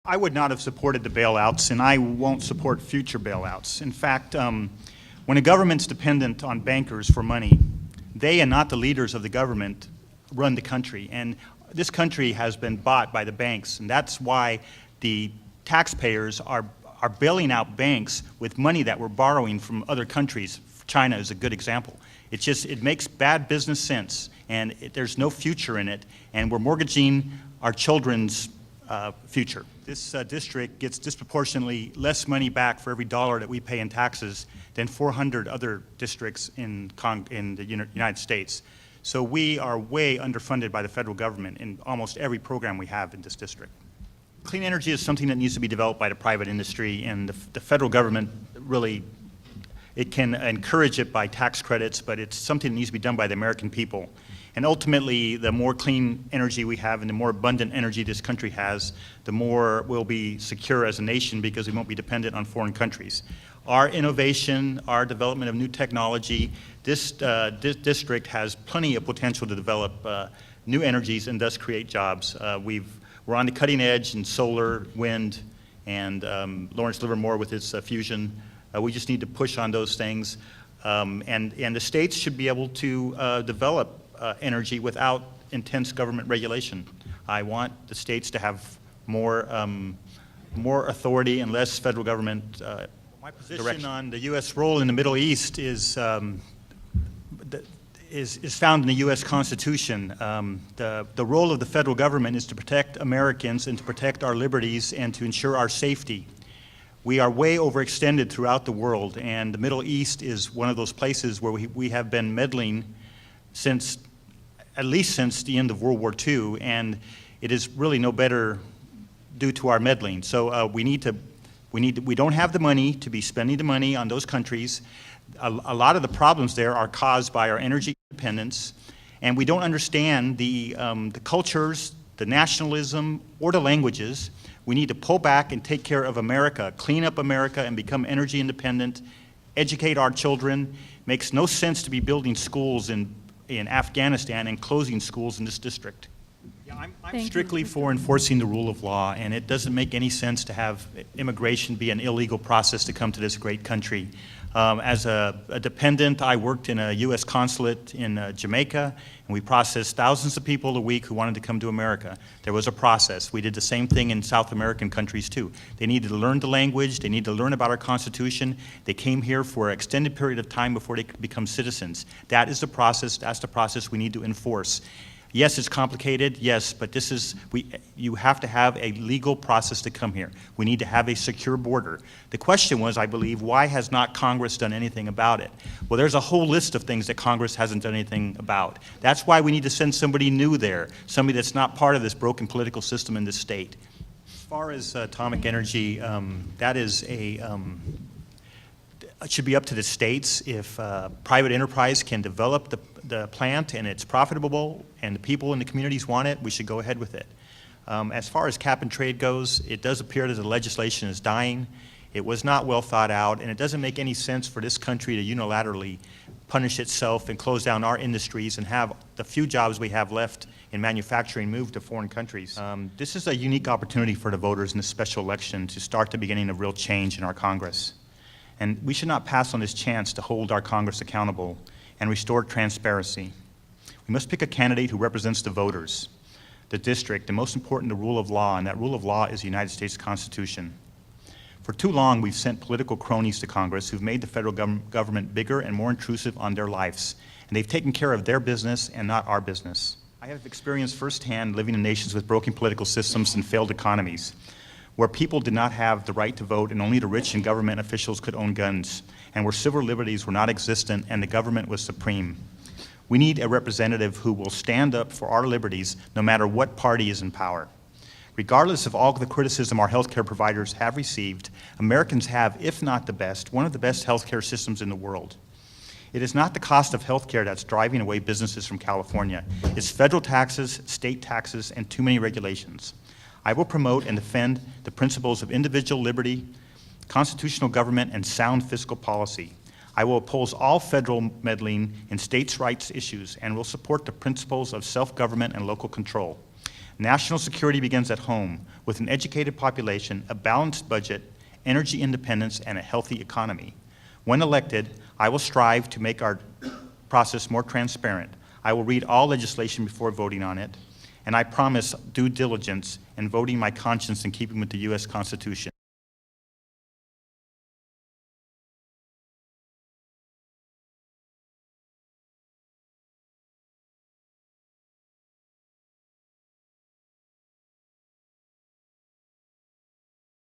I would not have supported the bailouts, and I won't support future bailouts. In fact, when a government's dependent on bankers for money, they and not the leaders of the government run the country. And this country has been bought by the banks, and that's why the taxpayers are bailing out banks with money that we're borrowing from other countries. China is a good example. It makes bad business sense, and there's no future in it, and we're mortgaging our children's future. This district gets disproportionately less money back for every dollar that we pay in taxes than 400 other districts in the United States. So we are way underfunded by the federal government in almost every program we have in this district. Clean energy is something that needs to be developed by the private industry, and the federal government really, it can encourage it by tax credits, but it's something that needs to be done by the American people. And ultimately, the more clean energy we have and the more abundant energy this country has, the more we'll be secure as a nation because we won't be dependent on foreign countries. Our innovation, our development of new technology, this district has plenty of potential to develop new energies and thus create jobs. We're on the cutting edge in solar, wind, and Lawrence Livermore with his fusion. We just need to push on those things. And the states should be able to develop energy without intense government regulation. I want the states to have more authority and less federal government my position direction on the U.S. role in the Middle East is found in the U.S. Constitution. The role of the federal government is to protect Americans and to protect our liberties and to ensure our safety. We are way overextended throughout the world, and the Middle East is one of those places where we have been meddling at least since the end of World War II, and it is really no better due to our meddling. So we don't have the money to be spending the money on those countries. A lot of the problems there are caused by our energy independence, and we don't understand the cultures, the nationalism, or the languages. We need to pull back and take care of America, clean up America and become energy independent, educate our children. Makes no sense to be building schools in Afghanistan and closing schools in this district. Yeah, I'm strictly for enforcing the rule of law, and it doesn't make any sense to have immigration be an illegal process to come to this great country. As a dependent, I worked in a U.S. consulate in Jamaica, and we processed thousands of people a week who wanted to come to America. There was a process. We did the same thing in South American countries too. They needed to learn the language, they needed to learn about our Constitution. They came here for an extended period of time before they could become citizens. That is the process, that's the process we need to enforce. Yes, it's complicated, yes, but you have to have a legal process to come here. We need to have a secure border. The question was, I believe, why has not Congress done anything about it? Well, there's a whole list of things that Congress hasn't done anything about. That's why we need to send somebody new there, somebody that's not part of this broken political system in this state. As far as atomic energy, that is it should be up to the states. If private enterprise can develop the plant and it's profitable and the people in the communities want it, we should go ahead with it. As far as cap and trade goes, it does appear that the legislation is dying. It was not well thought out, and it doesn't make any sense for this country to unilaterally punish itself and close down our industries and have the few jobs we have left in manufacturing moved to foreign countries. This is a unique opportunity for the voters in this special election to start the beginning of real change in our Congress. And we should not pass on this chance to hold our Congress accountable and restore transparency. We must pick a candidate who represents the voters, the district, and most important, the rule of law, and that rule of law is the United States Constitution. For too long, we've sent political cronies to Congress who've made the federal government bigger and more intrusive on their lives, and they've taken care of their business and not our business. I have experienced firsthand living in nations with broken political systems and failed economies, where people did not have the right to vote and only the rich and government officials could own guns, and where civil liberties were not existent and the government was supreme. We need a representative who will stand up for our liberties no matter what party is in power. Regardless of all the criticism our healthcare providers have received, Americans have, if not the best, one of the best healthcare systems in the world. It is not the cost of healthcare that's driving away businesses from California. It's federal taxes, state taxes, and too many regulations. I will promote and defend the principles of individual liberty, constitutional government, and sound fiscal policy. I will oppose all federal meddling in states' rights issues and will support the principles of self-government and local control. National security begins at home with an educated population, a balanced budget, energy independence, and a healthy economy. When elected, I will strive to make our process more transparent. I will read all legislation before voting on it, and I promise due diligence in voting my conscience in keeping with the U.S. Constitution.